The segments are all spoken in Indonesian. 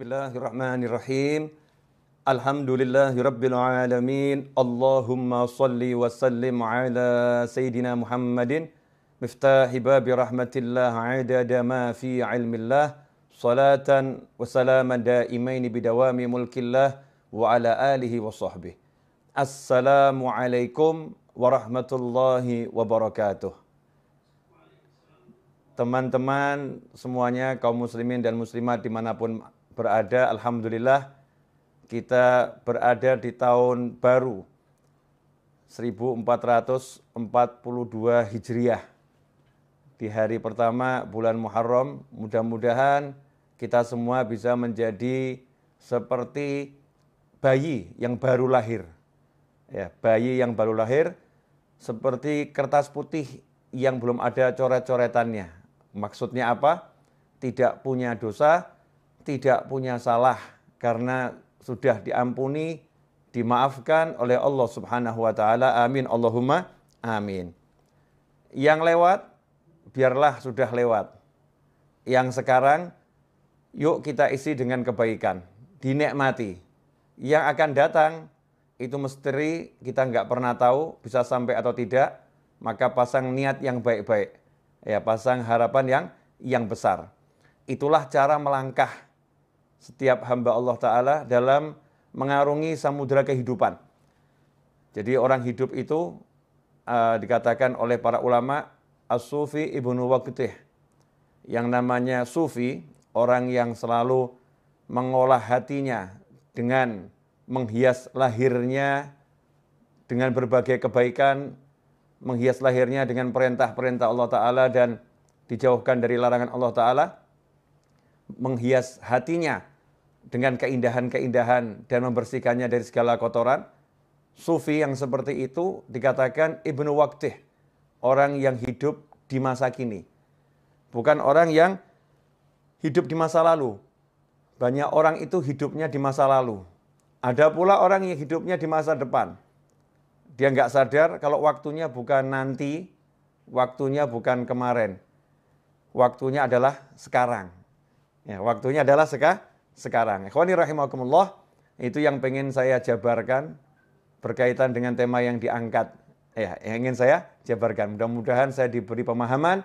Bismillahirrahmanirrahim. Alhamdulillahirabbil alamin. Allahumma shalli wa sallim ala sayyidina Muhammadin miftahi babi rahmatillah adada ma fi ilmillah salatan wa salaman daimaini bidawami mulkillah wa ala alihi wa sahbihi. Assalamualaikum warahmatullahi wabarakatuh. Teman-teman semuanya, kaum muslimin dan muslimat dimanapun berada, alhamdulillah kita berada di tahun baru 1442 Hijriah. Di hari pertama bulan Muharram, mudah-mudahan kita semua bisa menjadi seperti bayi yang baru lahir. Ya, bayi yang baru lahir seperti kertas putih yang belum ada coret-coretannya. Maksudnya apa? Tidak punya dosa, tidak punya salah, karena sudah diampuni, dimaafkan oleh Allah Subhanahu wa taala. Amin Allahumma amin. Yang lewat biarlah sudah lewat. Yang sekarang yuk kita isi dengan kebaikan, dinikmati. Yang akan datang itu misteri, kita nggak pernah tahu bisa sampai atau tidak, maka pasang niat yang baik-baik. Ya, pasang harapan yang besar. Itulah cara melangkah setiap hamba Allah Ta'ala dalam mengarungi samudera kehidupan. Jadi orang hidup itu dikatakan oleh para ulama as-sufi ibnu waqtih. Yang namanya sufi, orang yang selalu mengolah hatinya dengan menghias lahirnya dengan berbagai kebaikan, menghias lahirnya dengan perintah-perintah Allah Ta'ala dan dijauhkan dari larangan Allah Ta'ala, menghias hatinya dengan keindahan-keindahan dan membersihkannya dari segala kotoran. Sufi yang seperti itu dikatakan ibnu waqtih, orang yang hidup di masa kini, bukan orang yang hidup di masa lalu. Banyak orang itu hidupnya di masa lalu. Ada pula orang yang hidupnya di masa depan. Dia nggak sadar kalau waktunya bukan nanti, waktunya bukan kemarin. Waktunya adalah sekarang. Ya, waktunya adalah sekarang. Ikhwani rahimakumullah, itu yang pengen saya jabarkan berkaitan dengan tema yang diangkat. Ya, yang ingin saya jabarkan. Mudah-mudahan saya diberi pemahaman,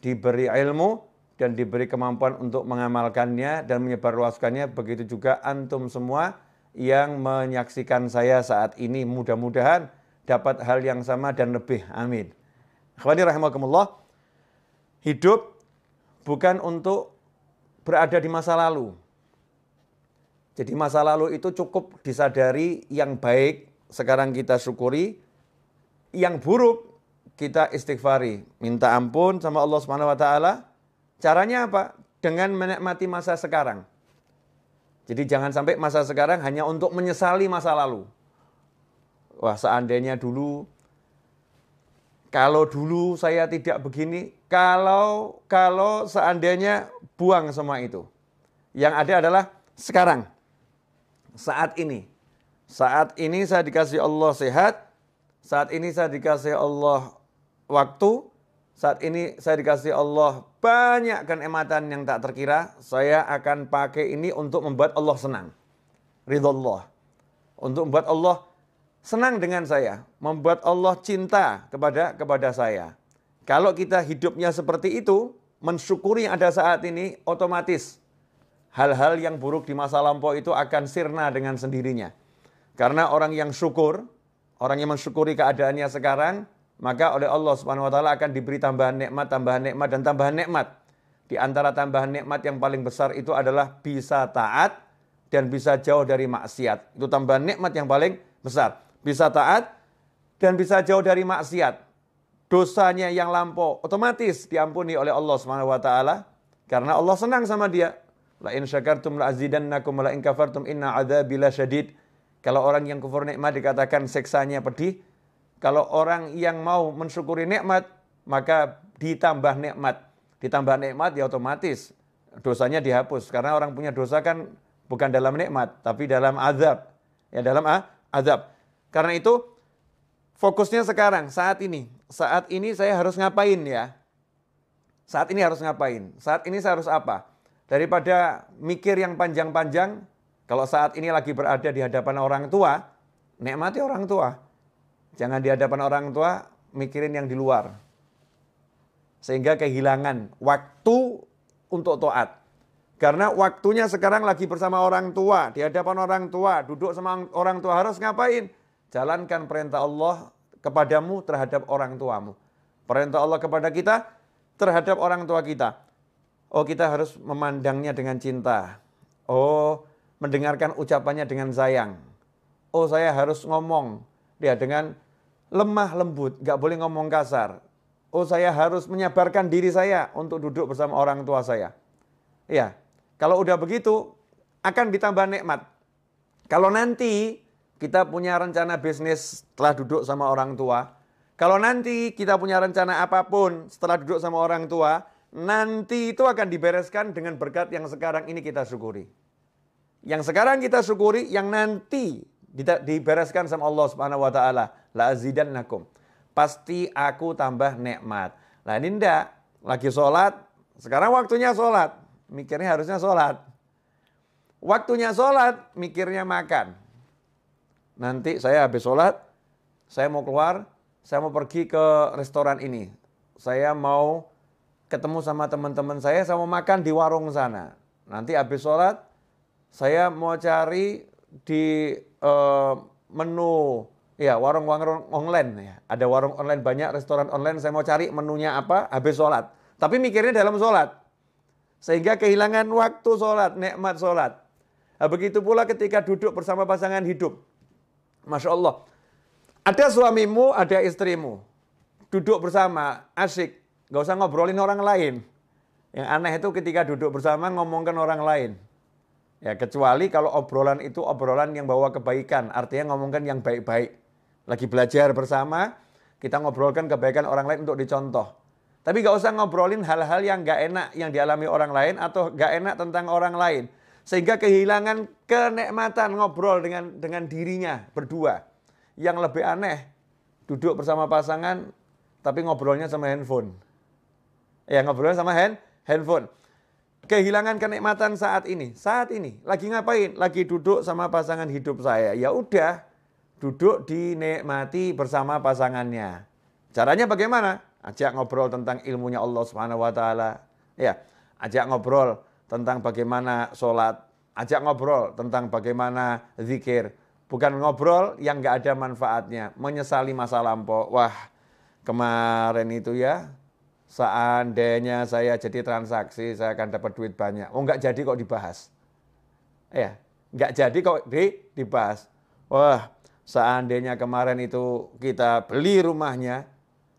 diberi ilmu, dan diberi kemampuan untuk mengamalkannya dan menyebarluaskannya. Begitu juga antum semua yang menyaksikan saya saat ini, mudah-mudahan dapat hal yang sama dan lebih. Amin. Ikhwani rahimakumullah, hidup bukan untuk berada di masa lalu. Jadi masa lalu itu cukup disadari, yang baik sekarang kita syukuri, yang buruk kita istighfari, minta ampun sama Allah Subhanahu wa taala. Caranya apa? Dengan menikmati masa sekarang. Jadi jangan sampai masa sekarang hanya untuk menyesali masa lalu. Wah, seandainya dulu, kalau dulu saya tidak begini, kalau seandainya, buang semua itu. Yang ada adalah sekarang, saat ini. Saat ini saya dikasih Allah sehat, saat ini saya dikasih Allah waktu, saat ini saya dikasih Allah banyak kenikmatan yang tak terkira. Saya akan pakai ini untuk membuat Allah senang. Ridha Allah. Untuk membuat Allah senang dengan saya, membuat Allah cinta kepada saya. Kalau kita hidupnya seperti itu, mensyukuri yang ada saat ini, otomatis hal-hal yang buruk di masa lampau itu akan sirna dengan sendirinya. Karena orang yang syukur, orang yang mensyukuri keadaannya sekarang, maka oleh Allah Subhanahu wa taala akan diberi tambahan nikmat, dan tambahan nikmat. Di antara tambahan nikmat yang paling besar itu adalah bisa taat dan bisa jauh dari maksiat. Itu tambahan nikmat yang paling besar. Bisa taat dan bisa jauh dari maksiat. Dosanya yang lampau otomatis diampuni oleh Allah Subhanahu wa taala karena Allah senang sama dia. La in syakartum la azidannakum wa la in kafartum inna adzabi lasyadid. Kalau orang yang kufur nikmat dikatakan siksanya pedih. Kalau orang yang mau mensyukuri nikmat, maka ditambah nikmat. Ditambah nikmat ya otomatis dosanya dihapus. Karena orang punya dosa kan bukan dalam nikmat, tapi dalam azab. Ya, dalam azab. Karena itu fokusnya sekarang, saat ini. Saat ini saya harus ngapain ya? Saat ini harus ngapain? Saat ini saya harus apa? Daripada mikir yang panjang-panjang, kalau saat ini lagi berada di hadapan orang tua, nikmati orang tua. Jangan di hadapan orang tua, mikirin yang di luar. Sehingga kehilangan waktu untuk taat. Karena waktunya sekarang lagi bersama orang tua, di hadapan orang tua, duduk sama orang tua, harus ngapain? Jalankan perintah Allah kepadamu terhadap orang tuamu. Perintah Allah kepada kita terhadap orang tua kita. Oh, kita harus memandangnya dengan cinta. Oh, mendengarkan ucapannya dengan sayang. Oh, saya harus ngomong dia dengan lemah lembut, gak boleh ngomong kasar. Oh, saya harus menyabarkan diri saya untuk duduk bersama orang tua saya. Ya, kalau udah begitu akan ditambah nikmat. Kalau nanti kita punya rencana bisnis setelah duduk sama orang tua, kalau nanti kita punya rencana apapun setelah duduk sama orang tua, nanti itu akan dibereskan dengan berkat yang sekarang ini kita syukuri. Yang sekarang kita syukuri, yang nanti dibereskan sama Allah Subhanahu wa taala, la azidannakum. Pasti aku tambah nikmat. Nah, ini ndak lagi sholat, sekarang waktunya sholat, mikirnya harusnya sholat. Waktunya sholat, mikirnya makan. Nanti saya habis sholat, saya mau keluar, saya mau pergi ke restoran ini. Saya mau ketemu sama teman-teman saya mau makan di warung sana. Nanti habis sholat, saya mau cari di menu, ya warung-warung online. Ya. Ada warung online banyak, restoran online, saya mau cari menunya apa, habis sholat. Tapi mikirnya dalam sholat. Sehingga kehilangan waktu sholat, nikmat sholat. Nah, begitu pula ketika duduk bersama pasangan hidup. Masya Allah. Ada suamimu, ada istrimu. Duduk bersama, asyik. Gak usah ngobrolin orang lain. Yang aneh itu ketika duduk bersama ngomongkan orang lain. Ya, kecuali kalau obrolan itu obrolan yang bawa kebaikan. Artinya ngomongkan yang baik-baik. Lagi belajar bersama, kita ngobrolkan kebaikan orang lain untuk dicontoh. Tapi gak usah ngobrolin hal-hal yang gak enak yang dialami orang lain atau gak enak tentang orang lain. Sehingga kehilangan kenikmatan ngobrol dengan dirinya berdua. Yang lebih aneh, duduk bersama pasangan tapi ngobrolnya sama handphone. Ya, ngobrolnya sama handphone. Kehilangan kenikmatan saat ini. Saat ini lagi ngapain? Lagi duduk sama pasangan hidup saya. Ya udah, duduk dinikmati bersama pasangannya. Caranya bagaimana? Ajak ngobrol tentang ilmunya Allah Subhanahu wa taala. Ya, ajak ngobrol tentang bagaimana sholat, ajak ngobrol tentang bagaimana zikir. Bukan ngobrol yang nggak ada manfaatnya, menyesali masa lampau. Wah, kemarin itu ya, seandainya saya jadi transaksi, saya akan dapat duit banyak. Oh, nggak jadi kok dibahas. Ya, nggak jadi kok dibahas. Wah, seandainya kemarin itu kita beli rumahnya,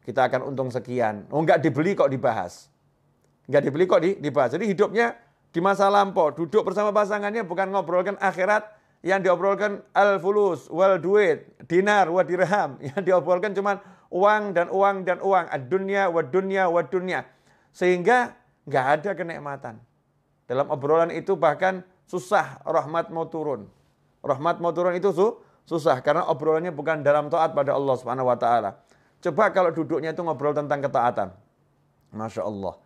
kita akan untung sekian. Oh, nggak dibeli kok dibahas. Nggak dibeli kok dibahas. Jadi hidupnya di masa lampau, duduk bersama pasangannya bukan ngobrolkan akhirat, yang diobrolkan al-fulus, wal duit, dinar, wa dirham. Yang diobrolkan cuma uang dan uang dan uang. Ad-dunya, wa dunya, wa dunya. Sehingga nggak ada kenikmatan. Dalam obrolan itu bahkan susah rahmat mau turun. Rahmat mau turun itu susah. Karena obrolannya bukan dalam taat pada Allah Subhanahu wa ta'ala. Coba kalau duduknya itu ngobrol tentang ketaatan. Masya Allah.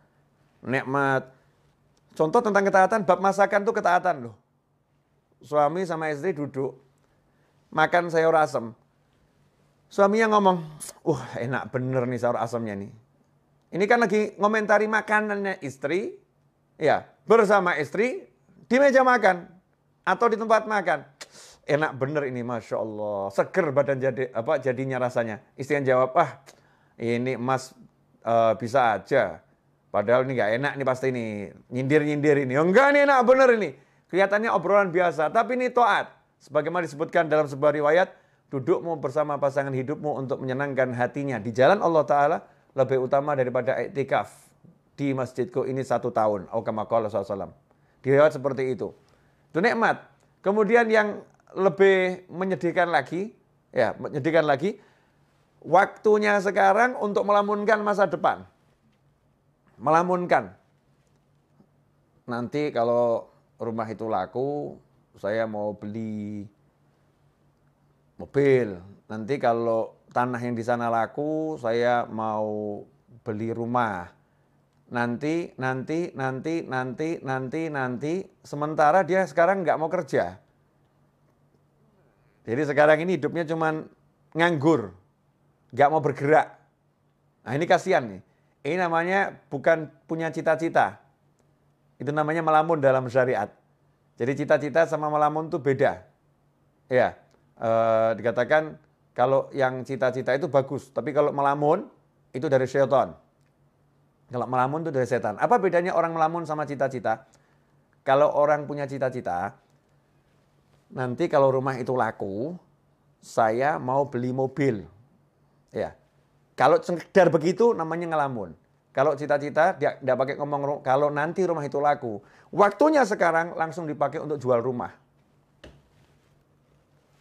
Nikmat. Contoh tentang ketaatan, bab masakan itu ketaatan loh. Suami sama istri duduk, makan sayur asem. Suaminya ngomong, enak bener nih sayur asemnya nih. Ini kan lagi ngomentari makanannya istri, ya bersama istri di meja makan atau di tempat makan. Enak bener ini, Masya Allah. Seger badan jadinya rasanya. Istri yang jawab, ini mas bisa aja. Padahal ini gak enak nih pasti nih. Nyindir-nyindir ini. Enggak nih enak bener ini. Kelihatannya obrolan biasa. Tapi ini taat. Sebagaimana disebutkan dalam sebuah riwayat. Dudukmu bersama pasangan hidupmu untuk menyenangkan hatinya. Di jalan Allah Ta'ala lebih utama daripada i'tikaf. Di masjidku ini 1 tahun. Kama qala SAW. Di riwayat seperti itu. Itu nikmat. Kemudian yang lebih menyedihkan lagi. Ya, menyedihkan lagi. Waktunya sekarang untuk melamunkan masa depan. Melamunkan. Nanti kalau rumah itu laku, saya mau beli mobil. Nanti kalau tanah yang di sana laku, saya mau beli rumah. nanti. Sementara dia sekarang nggak mau kerja. Jadi sekarang ini hidupnya cuman nganggur, nggak mau bergerak. Nah ini kasihan nih. Ini namanya bukan punya cita-cita. Itu namanya melamun dalam syariat. Jadi cita-cita sama melamun itu beda. Ya, dikatakan kalau yang cita-cita itu bagus, tapi kalau melamun itu dari syaitan. Kalau melamun itu dari setan. Apa bedanya orang melamun sama cita-cita? Kalau orang punya cita-cita, nanti kalau rumah itu laku, saya mau beli mobil. Ya. Kalau sekedar begitu namanya ngelamun. Kalau cita-cita dia tidak pakai ngomong kalau nanti rumah itu laku. Waktunya sekarang langsung dipakai untuk jual rumah.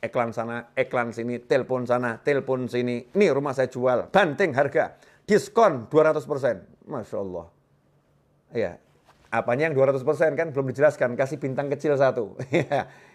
Iklan sana, iklan sini, telepon sana, telepon sini. Ini rumah saya jual, banting harga, diskon 200%. Masya Allah. Ya, apanya yang 200% kan belum dijelaskan, kasih bintang kecil satu.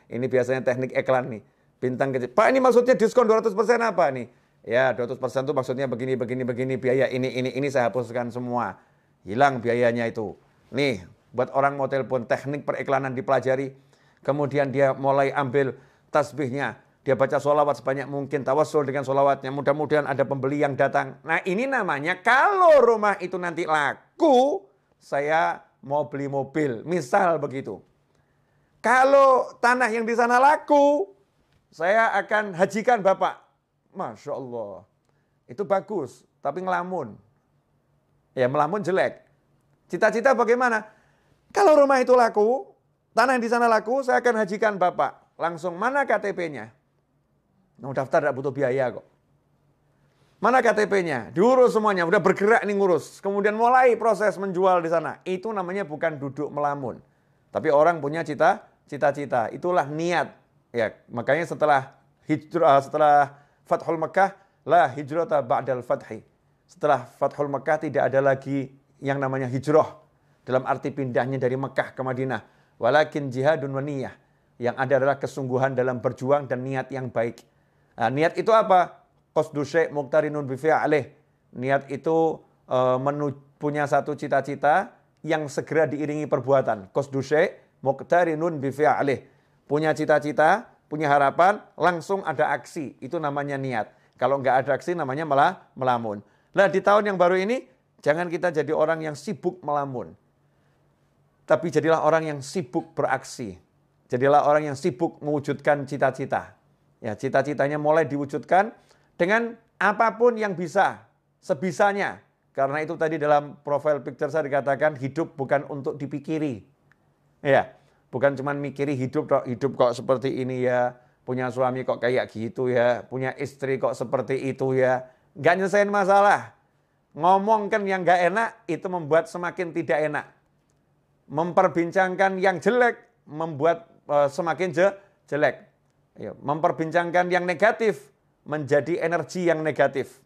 Ini biasanya teknik iklan nih. Bintang kecil. Pak ini maksudnya diskon 200% apa nih? Ya 200% itu maksudnya begini, biaya ini saya hapuskan semua. Hilang biayanya itu. Nih, buat orang mau telepon, teknik periklanan dipelajari. Kemudian dia mulai ambil tasbihnya. Dia baca sholawat sebanyak mungkin, tawassul dengan sholawatnya. Mudah-mudahan ada pembeli yang datang. Nah ini namanya kalau rumah itu nanti laku, saya mau beli mobil. Misal begitu. Kalau tanah yang di sana laku, saya akan hajikan Bapak. Masya Allah. Itu bagus, tapi ngelamun. Ya melamun jelek. Cita-cita bagaimana? Kalau rumah itu laku, tanah yang di sana laku, saya akan hajikan Bapak. Langsung mana KTP-nya? Mau daftar tidak butuh biaya kok. Mana KTP-nya? Diurus semuanya, udah bergerak nih ngurus. Kemudian mulai proses menjual di sana. Itu namanya bukan duduk melamun. Tapi orang punya cita-cita. Itulah niat. Ya, makanya setelah hijrah, setelah Fathul Mekah, la hijrata ba'dal fathi. Setelah Fathul Mekah tidak ada lagi yang namanya hijrah. Dalam arti pindahnya dari Mekah ke Madinah. Walakin jihadun wa niyah. Yang ada adalah kesungguhan dalam berjuang dan niat yang baik. Nah, niat itu apa? Qasdu syai' muqtarinun bi fi'lih. Niat itu punya satu cita-cita yang segera diiringi perbuatan. Qasdu syai' muqtarinun bi fi'lih. Punya cita-cita, punya harapan, langsung ada aksi. Itu namanya niat. Kalau nggak ada aksi namanya malah melamun. Nah di tahun yang baru ini, jangan kita jadi orang yang sibuk melamun. Tapi jadilah orang yang sibuk beraksi. Jadilah orang yang sibuk mewujudkan cita-cita. Ya, cita-citanya mulai diwujudkan dengan apapun yang bisa, sebisanya. Karena itu tadi dalam profile picture saya dikatakan hidup bukan untuk dipikiri. Ya. Bukan cuma mikiri hidup kok seperti ini ya, punya suami kok kayak gitu ya, punya istri kok seperti itu ya. Nggak nyelesain masalah. Ngomong kan yang nggak enak, itu membuat semakin tidak enak. Memperbincangkan yang jelek, membuat semakin jelek. Memperbincangkan yang negatif, menjadi energi yang negatif.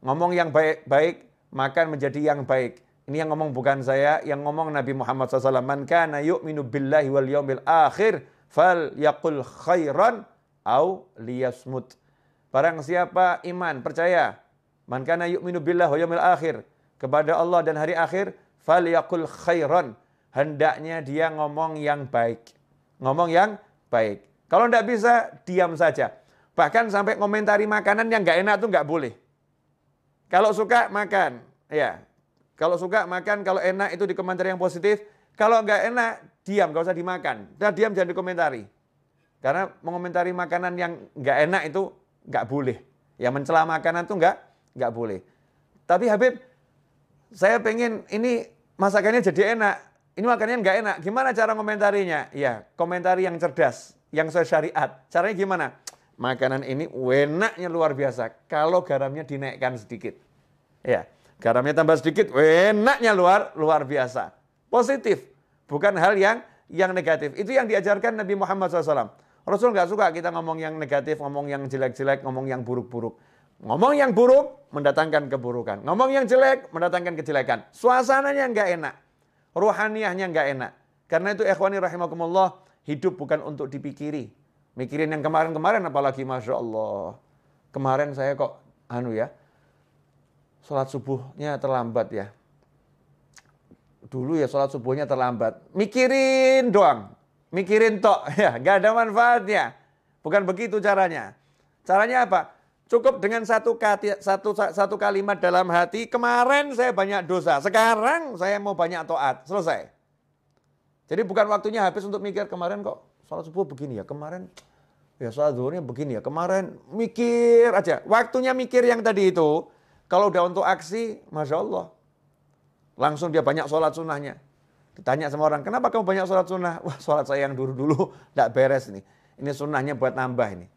Ngomong yang baik-baik, maka menjadi yang baik. Ini yang ngomong bukan saya, yang ngomong Nabi Muhammad SAW. Man kana yu'minu billahi wal yaumil akhir, fal yaqul khairan au liyasmut. Barang siapa iman, percaya. Man kana yu'minu billahi wal yaumil akhir. Kepada Allah dan hari akhir, fal yaqul khairan. Hendaknya dia ngomong yang baik. Ngomong yang baik. Kalau tidak bisa, diam saja. Bahkan sampai komentari makanan yang nggak enak itu nggak boleh. Kalau suka, makan. Ya. Kalau suka makan, kalau enak itu dikomentari yang positif. Kalau nggak enak, diam, nggak usah dimakan. Dan diam jangan dikomentari. Karena mengomentari makanan yang nggak enak itu nggak boleh. Yang mencela makanan itu nggak boleh. Tapi Habib, saya pengen ini masakannya jadi enak. Ini makanannya nggak enak. Gimana cara komentarinya? Ya, komentari yang cerdas, yang sesuai syariat. Caranya gimana? Makanan ini enaknya luar biasa. Kalau garamnya dinaikkan sedikit. Ya. Garamnya tambah sedikit, enaknya luar biasa. Positif, bukan hal yang negatif. Itu yang diajarkan Nabi Muhammad SAW. Rasul nggak suka kita ngomong yang negatif, ngomong yang jelek-jelek, ngomong yang buruk-buruk. Ngomong yang buruk mendatangkan keburukan. Ngomong yang jelek mendatangkan kejelekan. Suasananya nggak enak, ruhaniyahnya nggak enak. Karena itu ikhwani rahimakumullah, hidup bukan untuk dipikiri. Mikirin yang kemarin-kemarin apalagi, Masya Allah. Kemarin saya kok sholat subuhnya terlambat ya. dulu ya sholat subuhnya terlambat. Mikirin doang. Mikirin tok. Ya, nggak ada manfaatnya. Bukan begitu caranya. Caranya apa? Cukup dengan satu kalimat dalam hati, kemarin saya banyak dosa, sekarang saya mau banyak taat, selesai. Jadi bukan waktunya habis untuk mikir kemarin kok sholat subuh begini ya, kemarin ya sholat zuhurnya begini ya, kemarin mikir aja. Waktunya mikir yang tadi itu, kalau udah untuk aksi, Masya Allah. Langsung dia banyak sholat sunnahnya. Ditanya sama orang, kenapa kamu banyak sholat sunnah? Wah, sholat saya yang dulu-dulu tidak beres nih. Ini sunnahnya buat nambah ini.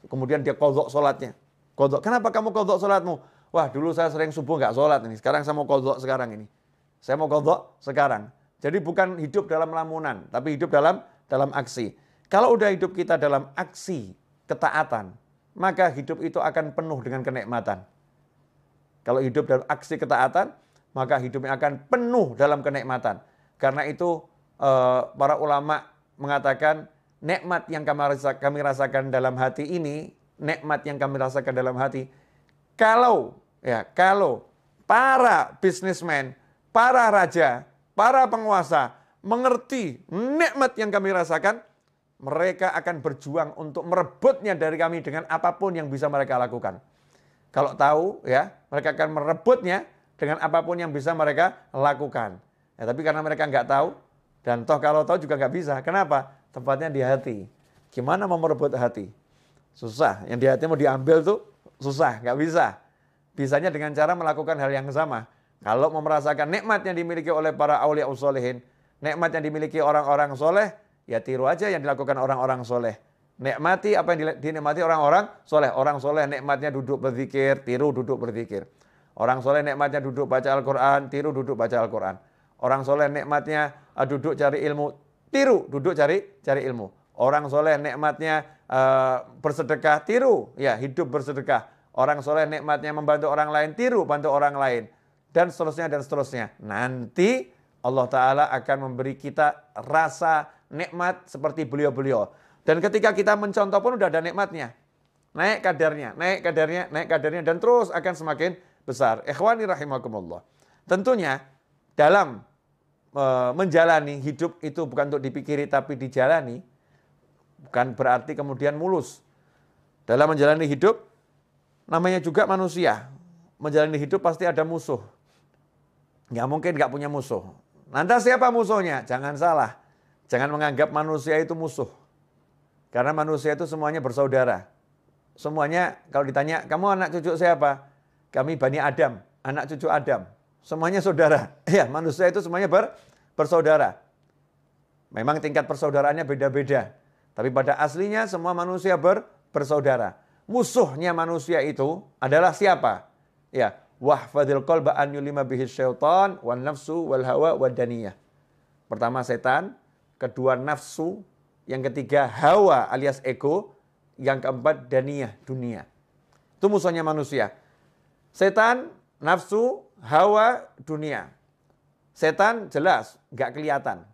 Kemudian dia kodok sholatnya. Kodok. Kenapa kamu kodok sholatmu? Wah, dulu saya sering subuh nggak sholat ini. Sekarang saya mau kodok sekarang ini. Saya mau kodok sekarang. Jadi bukan hidup dalam lamunan, tapi hidup dalam aksi. Kalau udah hidup kita dalam aksi ketaatan, maka hidup itu akan penuh dengan kenikmatan. Kalau hidup dalam aksi ketaatan, maka hidupnya akan penuh dalam kenikmatan. Karena itu para ulama mengatakan, nikmat yang kami rasakan dalam hati ini, nikmat yang kami rasakan dalam hati, kalau para bisnismen, para raja, para penguasa mengerti nikmat yang kami rasakan, mereka akan berjuang untuk merebutnya dari kami dengan apapun yang bisa mereka lakukan. Kalau tahu ya, mereka akan merebutnya dengan apapun yang bisa mereka lakukan. Ya, tapi karena mereka nggak tahu, dan toh kalau tahu juga nggak bisa. Kenapa? Tempatnya di hati. Gimana mau merebut hati? Susah. Yang di hati mau diambil tuh susah, nggak bisa. Bisanya dengan cara melakukan hal yang sama. Kalau mau merasakan nikmat yang dimiliki oleh para aulia usholihin, nikmat yang dimiliki orang-orang soleh, ya tiru aja yang dilakukan orang-orang soleh. Nikmati apa yang dinikmati orang-orang soleh. Orang soleh nikmatnya duduk berzikir, tiru duduk berzikir. Orang soleh nikmatnya duduk baca Al-Quran, tiru duduk baca Al-Quran. Orang soleh nikmatnya duduk cari ilmu, tiru duduk cari ilmu. Orang soleh nikmatnya bersedekah, tiru ya hidup bersedekah. Orang soleh nikmatnya membantu orang lain, tiru bantu orang lain. Dan seterusnya dan seterusnya. Nanti Allah Ta'ala akan memberi kita rasa nikmat seperti beliau-beliau. Dan ketika kita mencontoh pun udah ada nikmatnya. Naik kadarnya, naik kadarnya, naik kadarnya. Dan terus akan semakin besar. Ikhwani rahimakumullah. Tentunya dalam menjalani hidup itu bukan untuk dipikiri tapi dijalani. Bukan berarti kemudian mulus. Dalam menjalani hidup, namanya juga manusia. Menjalani hidup pasti ada musuh. Nggak mungkin nggak punya musuh. Lantas siapa musuhnya? Jangan salah. Jangan menganggap manusia itu musuh. Karena manusia itu semuanya bersaudara. Semuanya kalau ditanya, kamu anak cucu siapa? Kami Bani Adam, anak cucu Adam. Semuanya saudara. Ya, manusia itu semuanya bersaudara. Memang tingkat persaudaraannya beda-beda. Tapi pada aslinya semua manusia bersaudara. Musuhnya manusia itu adalah siapa? Ya, wahfadil qalba an yulima bihi syaitan wan nafsu wal hawa wad daniyah. Pertama setan, kedua nafsu, yang ketiga hawa alias ego, yang keempat daniyah, dunia. Itu musuhnya manusia. Setan, nafsu, hawa, dunia. Setan jelas nggak kelihatan.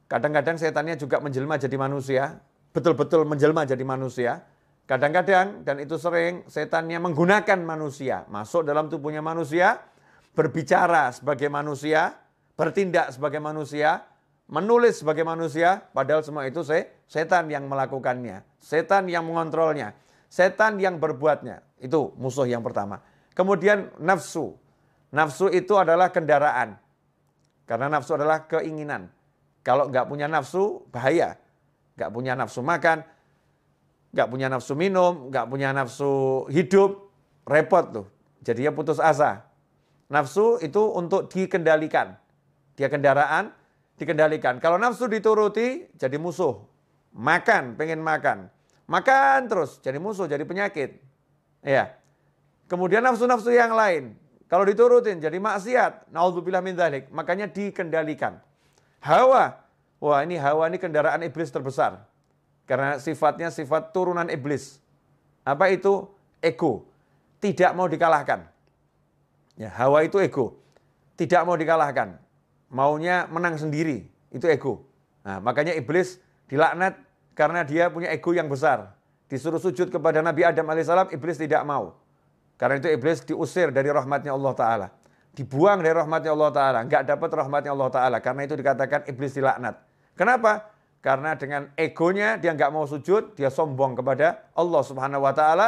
Kadang-kadang setannya juga menjelma jadi manusia, betul-betul menjelma jadi manusia. Kadang-kadang, dan itu sering, setannya menggunakan manusia, masuk dalam tubuhnya manusia, berbicara sebagai manusia, bertindak sebagai manusia, menulis sebagai manusia, padahal semua itu setan yang melakukannya, setan yang mengontrolnya, setan yang berbuatnya. Itu musuh yang pertama. Kemudian nafsu. Nafsu itu adalah kendaraan. Karena nafsu adalah keinginan. Kalau nggak punya nafsu, bahaya. Nggak punya nafsu makan, nggak punya nafsu minum, nggak punya nafsu hidup, repot tuh. Jadinya putus asa. Nafsu itu untuk dikendalikan. Dia kendaraan, dikendalikan. Kalau nafsu dituruti, jadi musuh. Makan, pengen makan. Makan terus, jadi musuh, jadi penyakit. Ya. Kemudian nafsu-nafsu yang lain. Kalau diturutin, jadi maksiat. Naudzubillah min dzalik. Makanya dikendalikan. Hawa. Wah, ini hawa ini kendaraan iblis terbesar. Karena sifatnya sifat turunan iblis. Apa itu? Ego. Tidak mau dikalahkan. Ya, hawa itu ego. Tidak mau dikalahkan. Maunya menang sendiri. Itu ego. Nah, makanya iblis dilaknat karena dia punya ego yang besar. Disuruh sujud kepada Nabi Adam alaihissalam, iblis tidak mau. Karena itu iblis diusir dari rahmatnya Allah Ta'ala. dibuang dari rahmatnya Allah Ta'ala, nggak dapat rahmatnya Allah Ta'ala. Karena itu dikatakan iblis dilaknat. Kenapa? Karena dengan egonya dia nggak mau sujud, dia sombong kepada Allah Subhanahu Wa Ta'ala.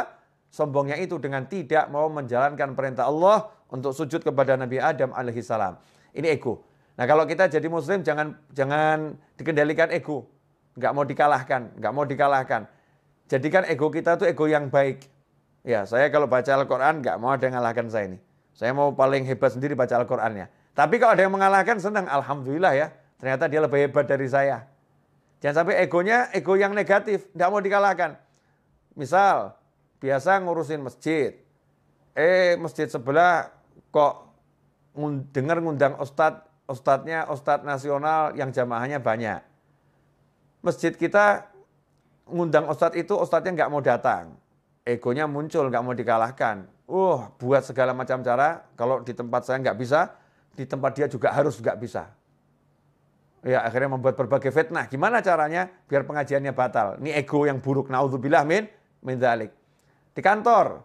Sombongnya itu dengan tidak mau menjalankan perintah Allah untuk sujud kepada Nabi Adam alaihissalam. Ini ego. Nah kalau kita jadi muslim jangan dikendalikan ego. Nggak mau dikalahkan. Jadikan ego kita itu ego yang baik. Ya, saya kalau baca Al-Quran nggak mau ada yang mengalahkan saya ini. Saya mau paling hebat sendiri baca Al-Qurannya. Tapi kalau ada yang mengalahkan, senang. Alhamdulillah ya. Ternyata dia lebih hebat dari saya. Jangan sampai egonya ego yang negatif. Tidak mau dikalahkan. Misal, biasa ngurusin masjid. Masjid sebelah kok ngundang ustadznya ustadz nasional yang jamaahnya banyak. Masjid kita ngundang ustadz itu, ustadznya nggak mau datang. Egonya muncul, nggak mau dikalahkan. Buat segala macam cara, kalau di tempat saya nggak bisa, di tempat dia juga harus nggak bisa. Ya akhirnya membuat berbagai fitnah. Gimana caranya biar pengajiannya batal? Ini ego yang buruk. Naudzubillah min dzalik. Di kantor,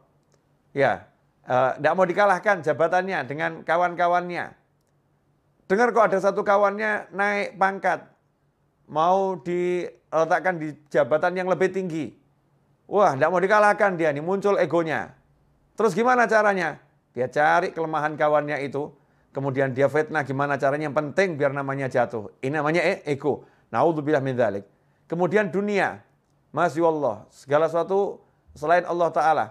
ya nggak mau dikalahkan jabatannya dengan kawan-kawannya. Dengar kok ada satu kawannya naik pangkat, mau diletakkan di jabatan yang lebih tinggi. Wah, nggak mau dikalahkan dia, nih muncul egonya. Terus gimana caranya? Dia cari kelemahan kawannya itu, kemudian dia fitnah gimana caranya, yang penting biar namanya jatuh. Ini namanya ego. Naudzubillah min dzalik. Kemudian dunia. Masya Allah, segala sesuatu selain Allah Ta'ala.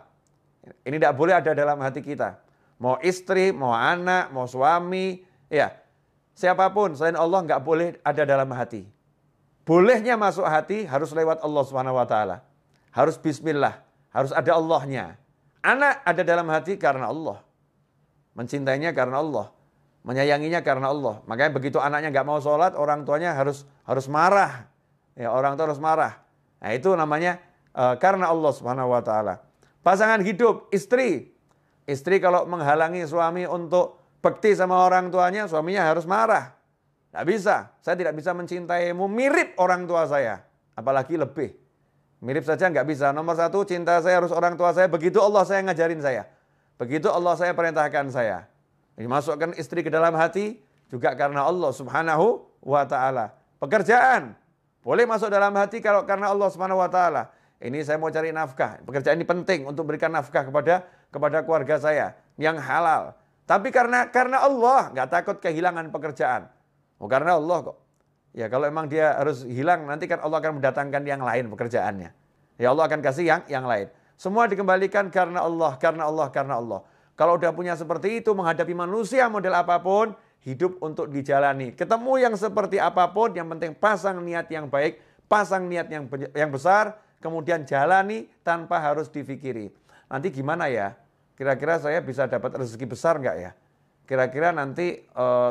Ini tidak boleh ada dalam hati kita. Mau istri, mau anak, mau suami, ya siapapun selain Allah nggak boleh ada dalam hati. Bolehnya masuk hati harus lewat Allah Subhanahu Wa Ta'ala. Harus bismillah, harus ada Allahnya. Anak ada dalam hati karena Allah. Mencintainya karena Allah. Menyayanginya karena Allah. Makanya begitu anaknya nggak mau sholat, orang tuanya harus marah. Ya, orang tua harus marah. Nah itu namanya karena Allah Subhanahu Wa Ta'ala. Pasangan hidup, istri. Istri kalau menghalangi suami untuk bakti sama orang tuanya, suaminya harus marah. Nggak bisa. Saya tidak bisa mencintaimu mirip orang tua saya. Apalagi lebih. Mirip saja nggak bisa. Nomor satu, cinta saya harus orang tua saya. Begitu Allah saya ngajarin saya. Begitu Allah saya perintahkan saya. Masukkan istri ke dalam hati juga karena Allah Subhanahu Wa Ta'ala. Pekerjaan boleh masuk dalam hati kalau karena Allah Subhanahu Wa Ta'ala. Ini saya mau cari nafkah. Pekerjaan ini penting untuk berikan nafkah kepada keluarga saya yang halal. Tapi karena Allah nggak takut kehilangan pekerjaan. Karena Allah kok. Ya kalau emang dia harus hilang, nanti kan Allah akan mendatangkan yang lain pekerjaannya. Ya Allah akan kasih yang lain. Semua dikembalikan karena Allah, karena Allah, karena Allah. Kalau udah punya seperti itu, menghadapi manusia model apapun, hidup untuk dijalani. Ketemu yang seperti apapun, yang penting pasang niat yang baik, pasang niat yang besar, kemudian jalani tanpa harus difikiri. Nanti gimana ya? Kira-kira saya bisa dapat rezeki besar nggak ya? Kira-kira nanti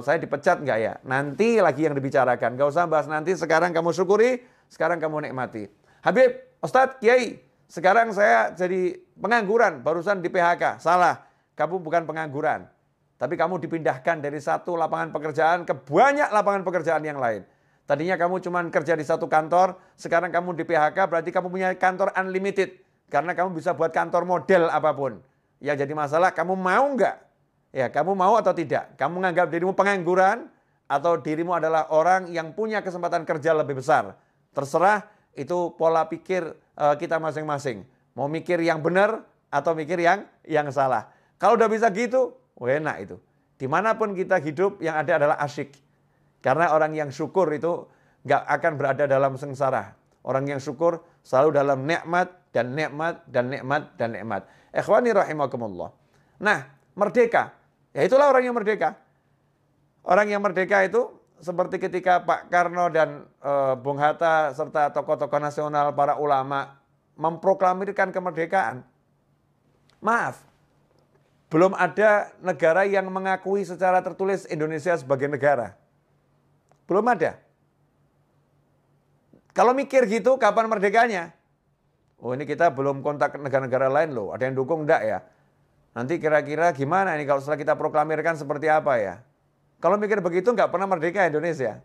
saya dipecat nggak ya? Nanti lagi yang dibicarakan. Nggak usah bahas nanti, sekarang kamu syukuri, sekarang kamu nikmati. Habib, Ustadz, Kiai, sekarang saya jadi pengangguran, barusan di PHK. Salah, kamu bukan pengangguran. Tapi kamu dipindahkan dari satu lapangan pekerjaan ke banyak lapangan pekerjaan yang lain. Tadinya kamu cuma kerja di satu kantor, sekarang kamu di PHK, berarti kamu punya kantor unlimited. Karena kamu bisa buat kantor model apapun. Yang jadi masalah, kamu mau nggak? Ya, kamu mau atau tidak? Kamu menganggap dirimu pengangguran atau dirimu adalah orang yang punya kesempatan kerja lebih besar? Terserah, itu pola pikir kita masing-masing. Mau mikir yang benar atau mikir yang salah. Kalau udah bisa gitu, enak itu. Dimanapun kita hidup, yang ada adalah asyik. Karena orang yang syukur itu nggak akan berada dalam sengsara. Orang yang syukur selalu dalam nikmat dan nikmat dan nikmat dan nikmat. Ikhwani rahimakumullah. Nah, merdeka. Ya itulah orang yang merdeka. Orang yang merdeka itu seperti ketika Pak Karno dan Bung Hatta serta tokoh-tokoh nasional, para ulama memproklamirkan kemerdekaan. Maaf, belum ada negara yang mengakui secara tertulis Indonesia sebagai negara. Belum ada. Kalau mikir gitu, kapan merdekanya? Ini kita belum kontak negara-negara lain loh. Ada yang dukung enggak ya? Nanti kira-kira gimana ini kalau setelah kita proklamirkan seperti apa ya? Kalau mikir begitu nggak pernah merdeka Indonesia.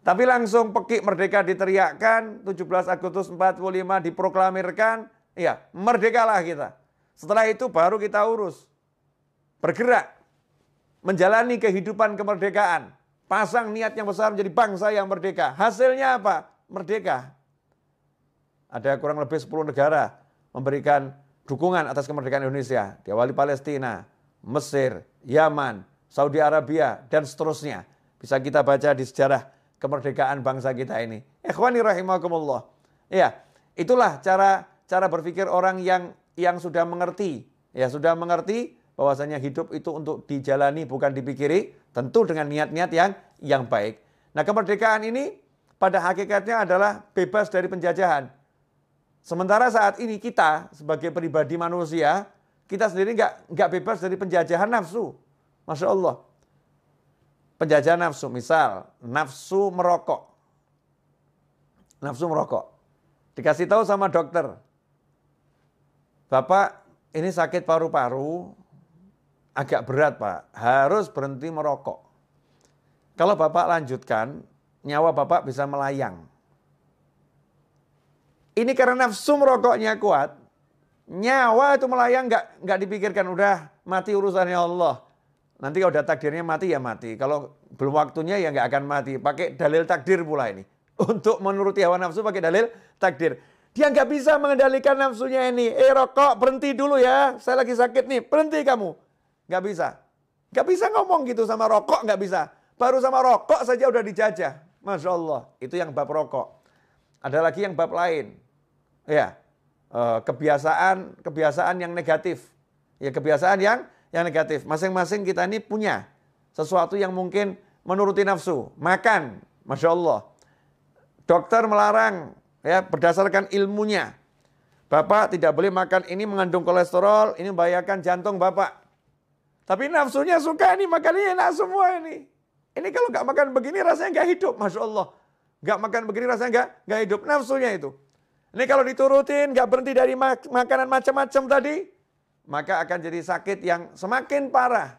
Tapi langsung pekik merdeka diteriakkan, 17 Agustus 45 diproklamirkan, ya merdekalah kita. Setelah itu baru kita urus. Bergerak. menjalani kehidupan kemerdekaan. Pasang niat yang besar menjadi bangsa yang merdeka. Hasilnya apa? Merdeka. Ada kurang lebih 10 negara memberikan dukungan atas kemerdekaan Indonesia. Diawali Palestina, Mesir, Yaman, Saudi Arabia, dan seterusnya. Bisa kita baca di sejarah kemerdekaan bangsa kita ini. Ikhwani rahimakumullah. Ya, itulah cara berpikir orang yang sudah mengerti. Ya, sudah mengerti bahwasanya hidup itu untuk dijalani bukan dipikiri, tentu dengan niat-niat yang baik. Nah, kemerdekaan ini pada hakikatnya adalah bebas dari penjajahan. Sementara saat ini kita sebagai pribadi manusia, kita sendiri nggak bebas dari penjajahan nafsu. Masya Allah. Penjajahan nafsu, misal nafsu merokok. Nafsu merokok. Dikasih tahu sama dokter, Bapak ini sakit paru-paru, agak berat Pak, harus berhenti merokok. Kalau Bapak lanjutkan, nyawa Bapak bisa melayang. Ini karena nafsu merokoknya kuat, nyawa itu melayang nggak dipikirkan, udah mati urusannya Allah. Nanti kalau udah takdirnya mati ya mati, kalau belum waktunya ya nggak akan mati. Pakai dalil takdir pula ini, untuk menuruti hawa nafsu pakai dalil takdir. Dia nggak bisa mengendalikan nafsunya ini. Rokok berhenti dulu ya, saya lagi sakit nih, berhenti kamu. Nggak bisa, nggak bisa ngomong gitu sama rokok, nggak bisa. Baru sama rokok saja udah dijajah, Masya Allah. Itu yang bab rokok. Ada lagi yang bab lain. Ya, kebiasaan yang negatif. Ya, kebiasaan yang negatif. Masing-masing kita ini punya sesuatu yang mungkin menuruti nafsu. Makan, Masya Allah. Dokter melarang, ya, berdasarkan ilmunya. Bapak tidak boleh makan ini, mengandung kolesterol, ini membahayakan jantung Bapak. Tapi nafsunya suka ini, makannya enak semua ini. Ini kalau nggak makan begini rasanya nggak hidup, Masya Allah. Nggak makan begini rasanya nggak hidup, nafsunya itu. Ini kalau diturutin, nggak berhenti dari makanan macam-macam tadi, maka akan jadi sakit yang semakin parah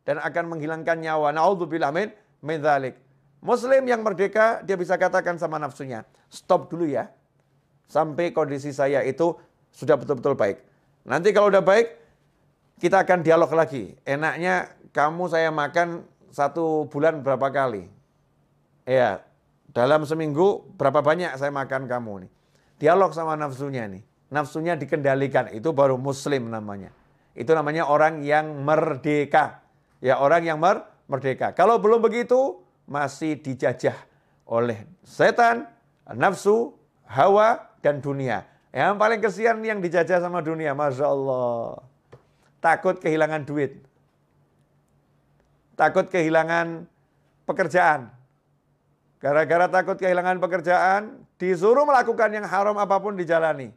dan akan menghilangkan nyawa. Na'udzubillah min dzalik. Muslim yang merdeka, dia bisa katakan sama nafsunya, stop dulu ya, sampai kondisi saya itu sudah betul-betul baik. Nanti kalau udah baik, kita akan dialog lagi. Enaknya kamu saya makan 1 bulan berapa kali? Ya, dalam seminggu berapa banyak saya makan kamu nih? Dialog sama nafsunya nih. Nafsunya dikendalikan, itu baru muslim namanya. Itu namanya orang yang merdeka. Ya, orang yang merdeka. Kalau belum begitu, masih dijajah oleh setan, nafsu, hawa, dan dunia. Yang paling kesian yang dijajah sama dunia, Masya Allah. Takut kehilangan duit. Takut kehilangan pekerjaan. Gara-gara takut kehilangan pekerjaan, disuruh melakukan yang haram apapun dijalani.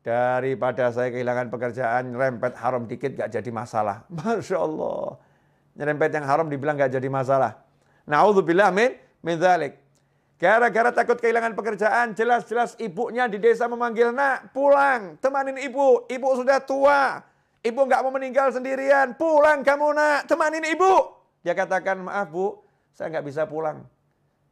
Daripada saya kehilangan pekerjaan, nyerempet haram dikit gak jadi masalah. Masya Allah. Nyerempet yang haram dibilang gak jadi masalah. Na'udzubillah min dzalik. Gara-gara takut kehilangan pekerjaan, jelas-jelas ibunya di desa memanggil, nak pulang, temanin ibu. Ibu sudah tua, ibu gak mau meninggal sendirian. Pulang kamu nak, temanin ibu. Dia katakan, maaf bu, saya gak bisa pulang.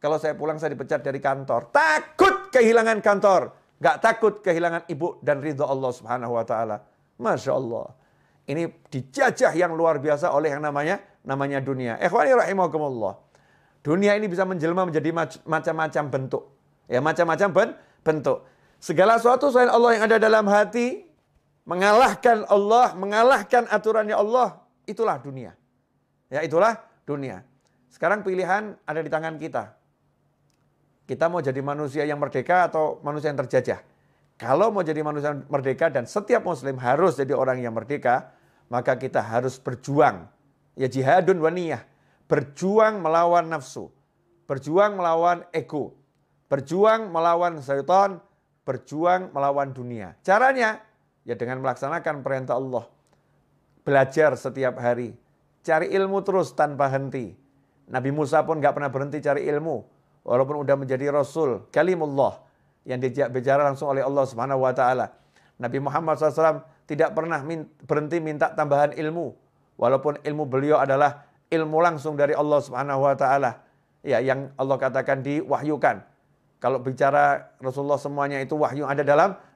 Kalau saya pulang saya dipecat dari kantor. Takut kehilangan kantor. Gak takut kehilangan ibu dan ridha Allah subhanahu wa ta'ala. Masya Allah. Ini dijajah yang luar biasa oleh yang namanya dunia. Ikhwani rahimakumullah. Dunia ini bisa menjelma menjadi macam-macam bentuk. Ya, macam-macam bentuk. Segala sesuatu selain Allah yang ada dalam hati, mengalahkan Allah, mengalahkan aturannya Allah, itulah dunia. Ya, itulah dunia. Sekarang pilihan ada di tangan kita. Kita mau jadi manusia yang merdeka atau manusia yang terjajah. Kalau mau jadi manusia yang merdeka dan setiap muslim harus jadi orang yang merdeka, maka kita harus berjuang. Ya, jihadun wa niyah. Berjuang melawan nafsu. Berjuang melawan ego. Berjuang melawan syaitan. Berjuang melawan dunia. Caranya, ya dengan melaksanakan perintah Allah. Belajar setiap hari. Cari ilmu terus tanpa henti. Nabi Musa pun gak pernah berhenti cari ilmu. Walaupun udah menjadi Rasul, kalimullah, yang diajak bicara langsung oleh Allah Subhanahu wa ta'ala. Nabi Muhammad SAW tidak pernah berhenti minta tambahan ilmu. Walaupun ilmu beliau adalah ilmu langsung dari Allah Subhanahu wa ta'ala. Ya, yang Allah katakan diwahyukan. Kalau bicara Rasulullah semuanya itu wahyu ada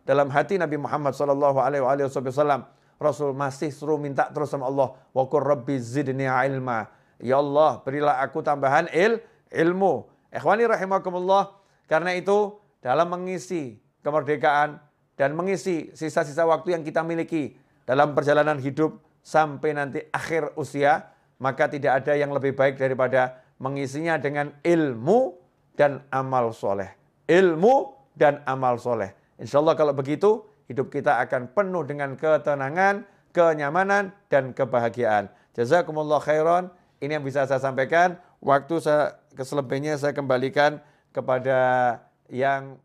dalam hati Nabi Muhammad SAW. Rasul masih suruh minta terus sama Allah. Wa qur rabbi zidni ilma. Ya Allah, berilah aku tambahan ilmu. Ikhwani rahimakumullah. Karena itu dalam mengisi kemerdekaan dan mengisi sisa-sisa waktu yang kita miliki dalam perjalanan hidup sampai nanti akhir usia, maka tidak ada yang lebih baik daripada mengisinya dengan ilmu dan amal soleh. Ilmu dan amal soleh. Insya Allah kalau begitu, hidup kita akan penuh dengan ketenangan, kenyamanan, dan kebahagiaan. Jazakumullah khairan. Ini yang bisa saya sampaikan. Waktu saya keselebihnya saya kembalikan kepada yang